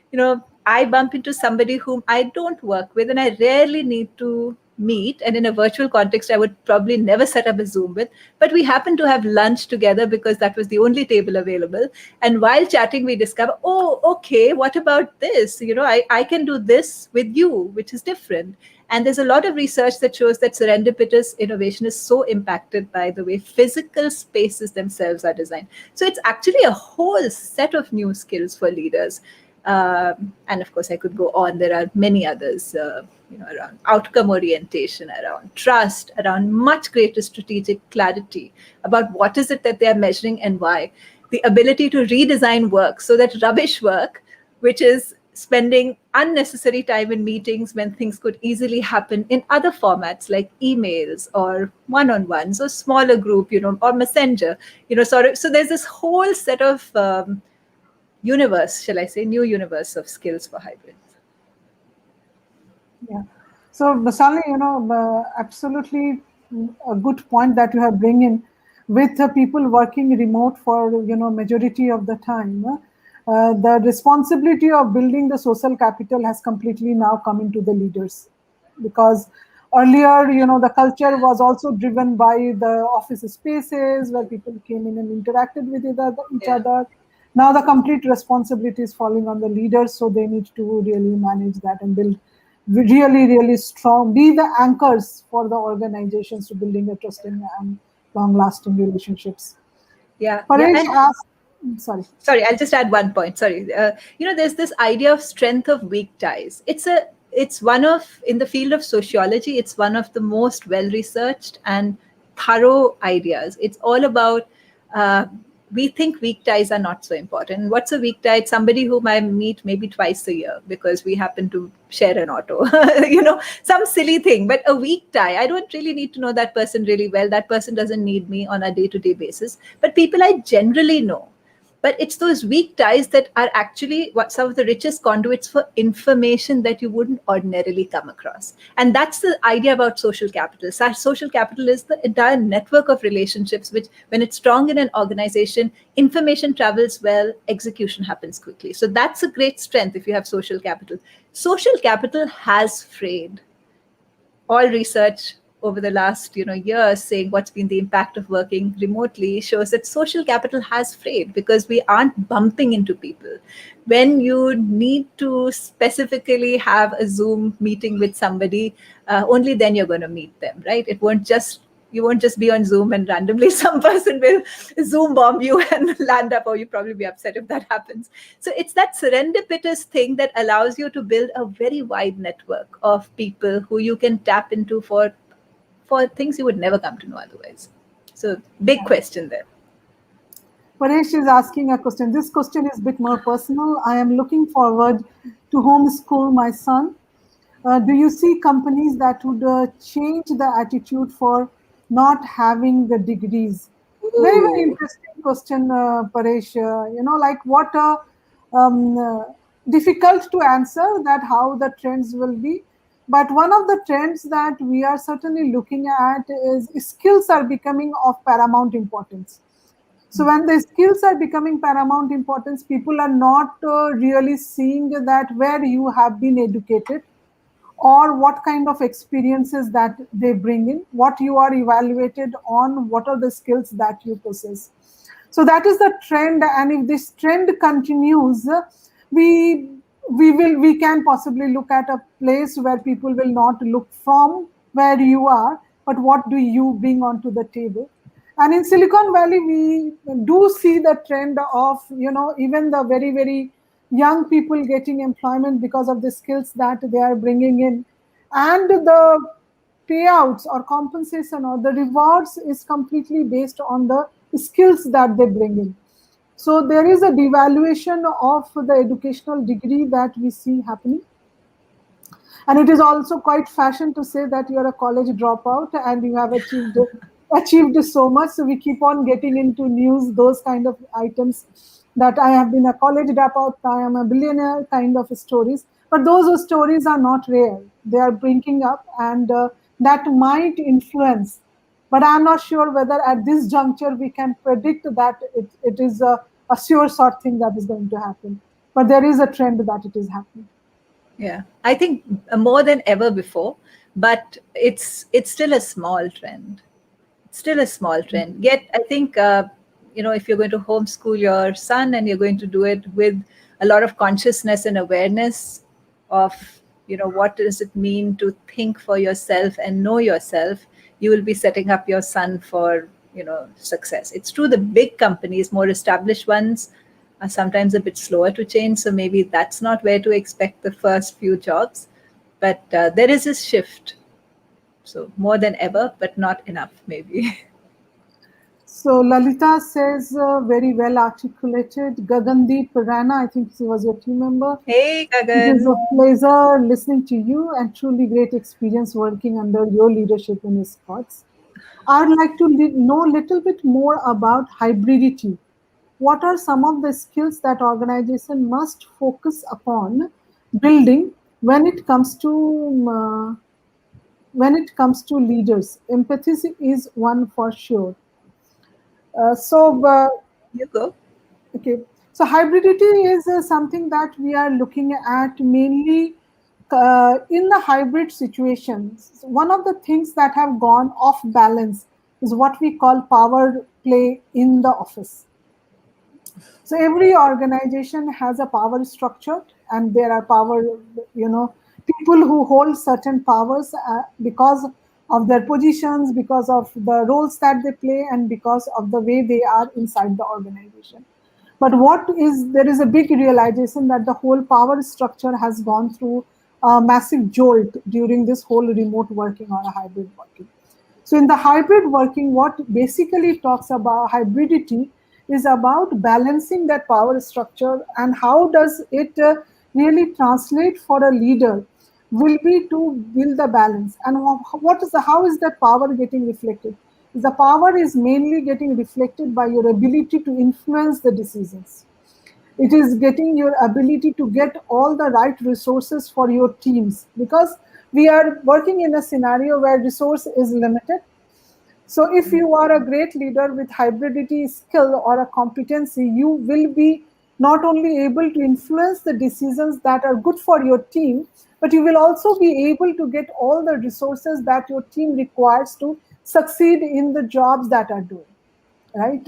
I bump into somebody whom I don't work with and I rarely need to meet, and in a virtual context I would probably never set up a Zoom with, but we happen to have lunch together because that was the only table available, and while chatting we discover, oh, okay, what about this, I can do this with you, which is different. And there's a lot of research that shows that serendipitous innovation is so impacted by the way physical spaces themselves are designed. So it's actually a whole set of new skills for leaders. And of course, I could go on. There are many others, around outcome orientation, around trust, around much greater strategic clarity about what is it that they are measuring and why. The ability to redesign work so that rubbish work, which is spending unnecessary time in meetings when things could easily happen in other formats like emails or one-on-ones or smaller group, or messenger, so there's this whole set of universe, shall I say, new universe of skills for hybrids. Yeah. So, Shalini, absolutely a good point that you have bring in with people working remote for, majority of the time. The responsibility of building the social capital has completely now come into the leaders, because earlier, the culture was also driven by the office spaces where people came in and interacted with each other. Now the complete responsibility is falling on the leaders, so they need to really manage that and build really, really strong, be the anchors for the organizations to building a trusting and long-lasting relationships. Yeah. Sorry, I'll just add one point. Sorry. There's this idea of strength of weak ties. It's one of, in the field of sociology, it's one of the most well-researched and thorough ideas. It's all about we think weak ties are not so important. What's a weak tie? It's somebody whom I meet maybe twice a year because we happen to share an auto, some silly thing. But a weak tie, I don't really need to know that person really well. That person doesn't need me on a day-to-day basis. But people I generally know, but it's those weak ties that are actually what some of the richest conduits for information that you wouldn't ordinarily come across. And that's the idea about social capital. Social capital is the entire network of relationships which, when it's strong in an organization, information travels well, execution happens quickly. So that's a great strength if you have social capital. Social capital has frayed. All research over the last years saying what's been the impact of working remotely shows that social capital has frayed because we aren't bumping into people. When you need to specifically have a Zoom meeting with somebody, only then you're going to meet them, right? You won't just be on Zoom and randomly some person will Zoom bomb you and land up, or you probably be upset if that happens. So it's that serendipitous thing that allows you to build a very wide network of people who you can tap into for things you would never come to know otherwise. So big question there. Paresh is asking a question. This question is a bit more personal. I am looking forward to homeschool my son. Do you see companies that would change the attitude for not having the degrees? Very, very interesting question, Paresh. Like what difficult to answer that how the trends will be. But one of the trends that we are certainly looking at is skills are becoming of paramount importance. So when the skills are becoming paramount importance, people are not really seeing that where you have been educated or what kind of experiences that they bring in, what you are evaluated on, what are the skills that you possess. So that is the trend, and if this trend continues, we can possibly look at a place where people will not look from where you are, but what do you bring onto the table. And in Silicon Valley, we do see the trend of, even the very, very young people getting employment because of the skills that they are bringing in. And the payouts or compensation or the rewards is completely based on the skills that they bring in. So there is a devaluation of the educational degree that we see happening. And it is also quite fashion to say that you're a college dropout and you have achieved so much. So we keep on getting into news, those kind of items, that I have been a college dropout, I am a billionaire kind of stories. But those stories are not rare. They are bringing up, and that might influence. But I'm not sure whether at this juncture we can predict that it is a sure sort thing that is going to happen. But there is a trend that it is happening. Yeah, I think more than ever before, but it's still a small trend. Still a small trend. Yet, I think, if you're going to homeschool your son and you're going to do it with a lot of consciousness and awareness of, what does it mean to think for yourself and know yourself, you will be setting up your son for, success. It's true, the big companies, more established ones, are sometimes a bit slower to change. So maybe that's not where to expect the first few jobs. But there is this shift. So more than ever, but not enough, maybe. So Lalita says, very well articulated. Gagandeep Rana, I think she was your team member. Hey, It is Gagan. a pleasure listening to you and truly great experience working under your leadership in Scots. I'd like to know a little bit more about hybridity. What are some of the skills that organization must focus upon building when it comes to leaders? Empathy is one for sure. So, You go. okay. So hybridity is something that we are looking at mainly in the hybrid situations. One of the things that have gone off balance is what we call power play in the office. So every organization has a power structure, and there are people who hold certain powers because of their positions, because of the roles that they play, and because of the way they are inside the organization. But there is a big realization that the whole power structure has gone through a massive jolt during this whole remote working or a hybrid working. So in the hybrid working, what basically talks about hybridity is about balancing that power structure, and how does it really translate for a leader will be to build the balance. And how is that power getting reflected? The power is mainly getting reflected by your ability to influence the decisions. It is getting your ability to get all the right resources for your teams, because we are working in a scenario where resource is limited. So if you are a great leader with hybridity skill or a competency, you will be not only able to influence the decisions that are good for your team, but you will also be able to get all the resources that your team requires to succeed in the jobs that are doing, right?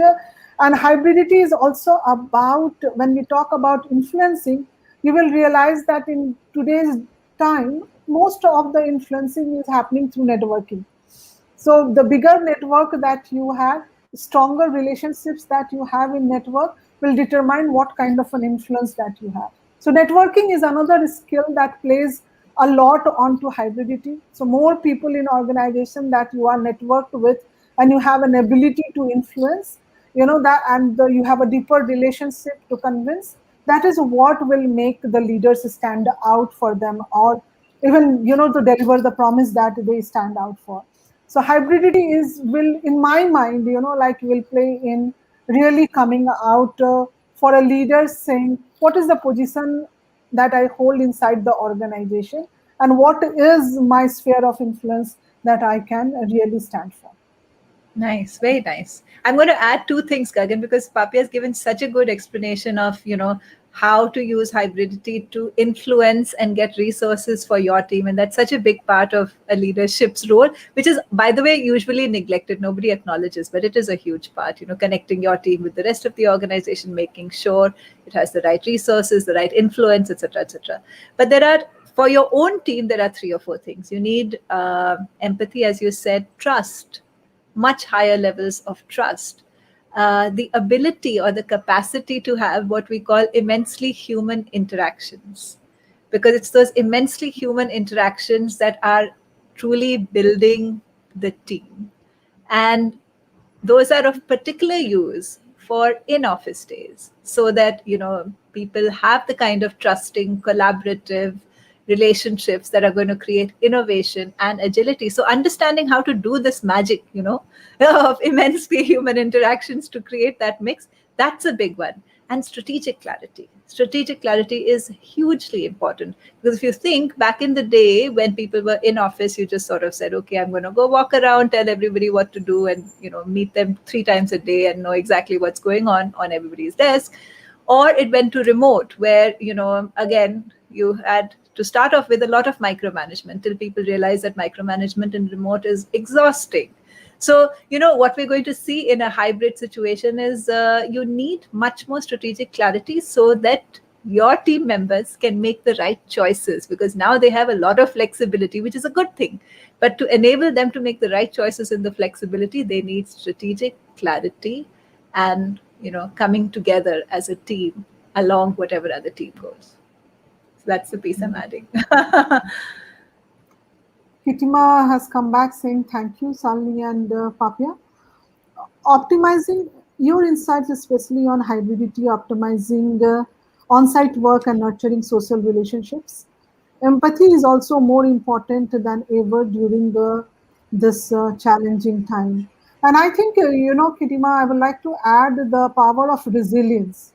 And hybridity is also about, when we talk about influencing, you will realize that in today's time, most of the influencing is happening through networking. So the bigger network that you have, stronger relationships that you have in network will determine what kind of an influence that you have. So networking is another skill that plays a lot onto hybridity. So more people in organization that you are networked with, and you have an ability to influence, that, and you have a deeper relationship to convince, that is what will make the leaders stand out for them, or even to deliver the promise that they stand out for. So hybridity is, will in my mind, like, will play in really coming out for a leader, saying what is the position that I hold inside the organization, and what is my sphere of influence that I can really stand for. Nice, very nice. I'm going to add two things, Gagan, because Papiya has given such a good explanation of, how to use hybridity to influence and get resources for your team. And that's such a big part of a leadership's role, which is, by the way, usually neglected. Nobody acknowledges, but it is a huge part, connecting your team with the rest of the organization, making sure it has the right resources, the right influence, etc., etc. But for your own team, there are three or four things. You need empathy, as you said, trust, much higher levels of trust, the ability or the capacity to have what we call immensely human interactions, because it's those immensely human interactions that are truly building the team. And those are of particular use for in-office days, so that people have the kind of trusting, collaborative relationships that are going to create innovation and agility. So understanding how to do this magic, of immensely human interactions to create that mix, that's a big one. And strategic clarity is hugely important, because if you think back in the day when people were in office, you just sort of said, okay, I'm going to go walk around, tell everybody what to do, and meet them 3 times a day and know exactly what's going on everybody's desk. Or it went to remote, where again, you had to start off with a lot of micromanagement till people realize that micromanagement in remote is exhausting. So, what we're going to see in a hybrid situation is you need much more strategic clarity, so that your team members can make the right choices, because now they have a lot of flexibility, which is a good thing. But to enable them to make the right choices in the flexibility, they need strategic clarity and, coming together as a team along whatever other team goes. So that's the piece I'm adding. Kitima has come back saying thank you, Shalini and Papiya. Optimizing your insights, especially on hybridity, optimizing on-site work and nurturing social relationships. Empathy is also more important than ever during this challenging time. And I think, Kitima, I would like to add the power of resilience,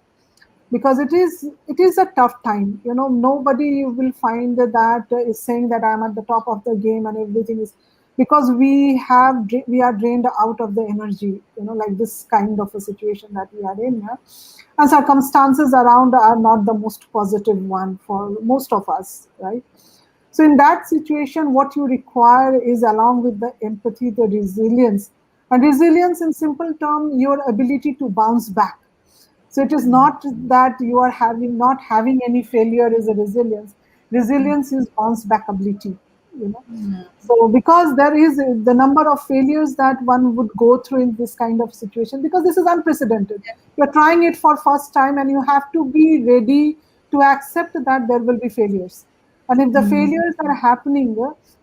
because it is a tough time. Nobody you will find that is saying that I'm at the top of the game and everything is, because we are drained out of the energy, like this kind of a situation that we are in. Yeah? And circumstances around are not the most positive one for most of us, right? So in that situation, what you require is, along with the empathy, the resilience. And resilience, in simple term, your ability to bounce back. So it is not that you are not having any failure is a resilience. Resilience is bounce back ability. So because there is the number of failures that one would go through in this kind of situation, because this is unprecedented. You're trying it for first time, and you have to be ready to accept that there will be failures. And if the failures are happening,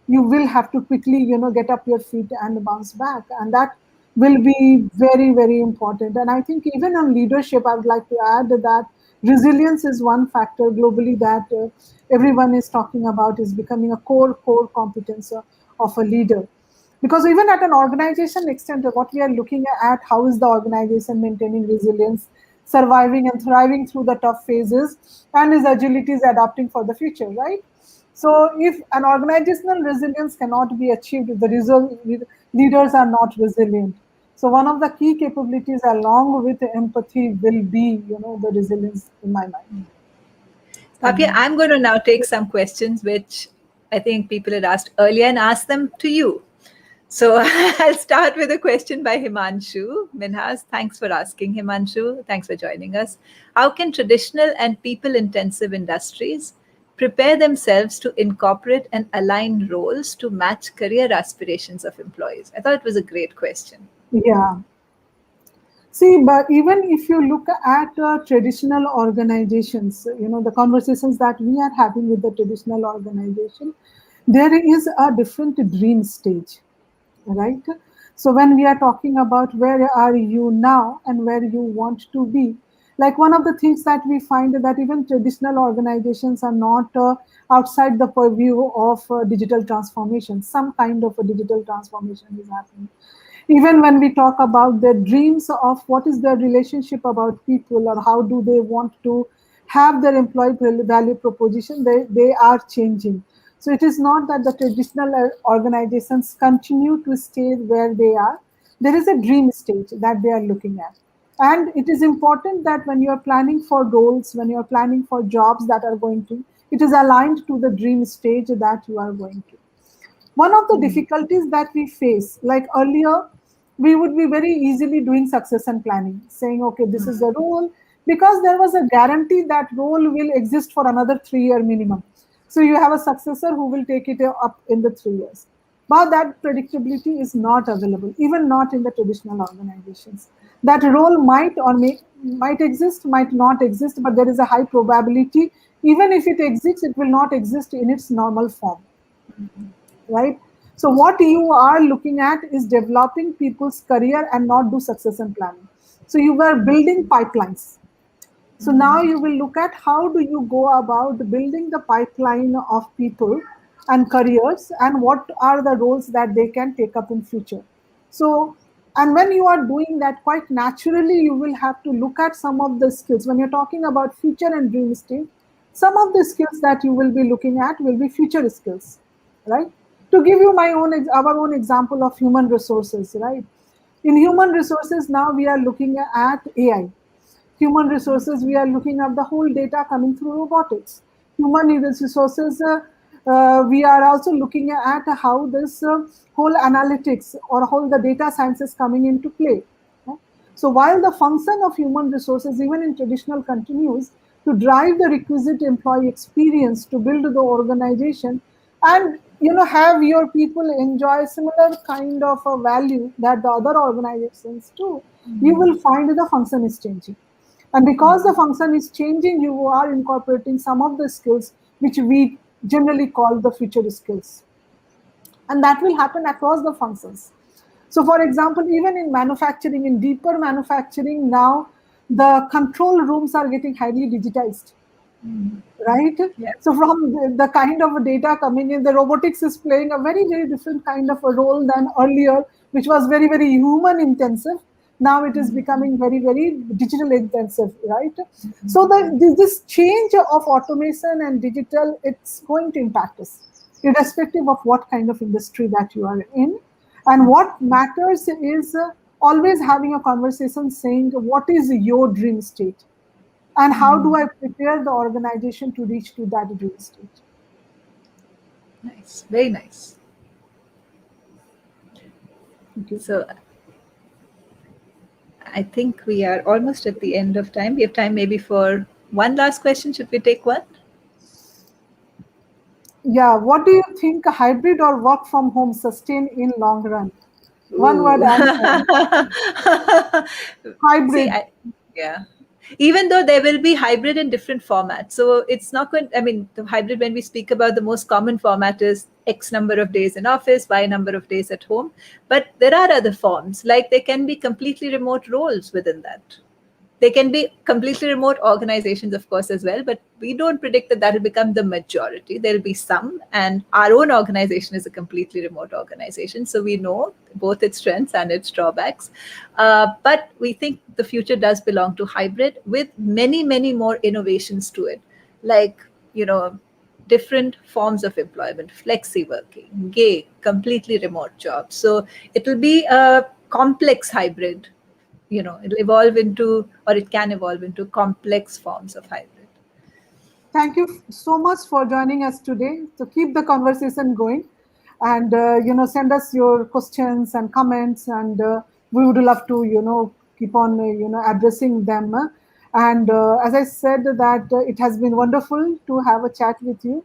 you will have to quickly, get up your feet and bounce back. And that will be very, very important. And I think even on leadership, I would like to add that resilience is one factor globally that everyone is talking about, is becoming a core competence of a leader. Because even at an organization extent, what we are looking at, how is the organization maintaining resilience, surviving and thriving through the tough phases, and is agility is adapting for the future, right? So if an organizational resilience cannot be achieved if the leaders are not resilient. So one of the key capabilities along with empathy will be, the resilience in my mind. Papiya, And I'm going to now take some questions which I think people had asked earlier and ask them to you. So I'll start with a question by Himanshu. Minhas, thanks for asking, Himanshu. Thanks for joining us. How can traditional and people intensive industries prepare themselves to incorporate and align roles to match career aspirations of employees? I thought it was a great question. yeah. See, but even if you look at traditional organizations, the conversations that we are having with the traditional organization, there is a different dream stage, right? So when we are talking about where are you now and where you want to be, like one of the things that we find that even traditional organizations are not outside the purview of digital transformation. Some kind of a digital transformation is happening. Even when we talk about their dreams of what is their relationship about people or how do they want to have their employee value proposition, they are changing. So it is not that the traditional organizations continue to stay where they are. There is a dream stage that they are looking at. And it is important that when you are planning for roles, when you are planning for jobs that are going to, it is aligned to the dream stage that you are going to. One of the difficulties that we face, like earlier, we would be very easily doing succession planning, saying, okay, this is the role, because there was a guarantee that role will exist for another 3 year minimum. So you have a successor who will take it up in the 3 years. But that predictability is not available, even not in the traditional organizations. That role might exist, might not exist, but there is a high probability. Even if it exists, it will not exist in its normal form, right? So what you are looking at is developing people's career and not do succession planning. So you were building pipelines. So now you will look at how do you go about building the pipeline of people and careers and what are the roles that they can take up in future. So, and when you are doing that, quite naturally you will have to look at some of the skills. When you're talking about future and dream state, some of the skills that you will be looking at will be future skills, right? To give you our own example of human resources, right? In human resources now we are looking at AI. Human resources, we are looking at the whole data coming through robotics. Human resources, we are also looking at how this whole analytics or how the data science is coming into play. So while the function of human resources, even in traditional, continues to drive the requisite employee experience to build the organization and have your people enjoy similar kind of a value that the other organizations do, you will find the function is changing. And because the function is changing, you are incorporating some of the skills which we generally call the future skills. And that will happen across the functions. So, for example, even in manufacturing, in deeper manufacturing, now the control rooms are getting highly digitized, right? Yeah. So, from the kind of data coming in, the robotics is playing a very, very different kind of a role than earlier, which was very, very human intensive. Now it is becoming very, very digital intensive, right? So, this change of automation and digital, it's going to impact us, irrespective of what kind of industry that you are in. And what matters is always having a conversation saying, what is your dream state? And how do I prepare the organization to reach to that dream state? Nice. Very nice. Thank you. So I think we are almost at the end of time. We have time maybe for one last question. Should we take one? Yeah, what do you think hybrid or work from home sustain in long run? One Ooh. word answer. See, Hybrid. yeah. Even though there will be hybrid in different formats. So it's not going, I mean, the hybrid, when we speak about, the most common format is X number of days in office, Y number of days at home. But there are other forms, like there can be completely remote roles within that. They can be completely remote organizations, of course, as well, but we don't predict that that will become the majority. There'll be some, and our own organization is a completely remote organization. So we know both its strengths and its drawbacks. But we think the future does belong to hybrid with many, many more innovations to it, like, different forms of employment, flexi working, gig, completely remote jobs. So it will be a complex hybrid. It'll evolve into, or it can evolve into complex forms of hybrid. Thank you so much for joining us today. So keep the conversation going, and send us your questions and comments, and we would love to keep on addressing them. And as I said, that it has been wonderful to have a chat with you,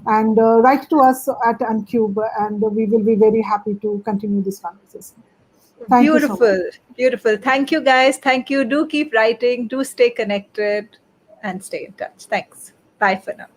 and write to us at Unqbe, and we will be very happy to continue this conversation. Thank you so much. Beautiful, beautiful. Thank you, guys. Thank you. Do keep writing. Do stay connected and stay in touch. Thanks. Bye for now.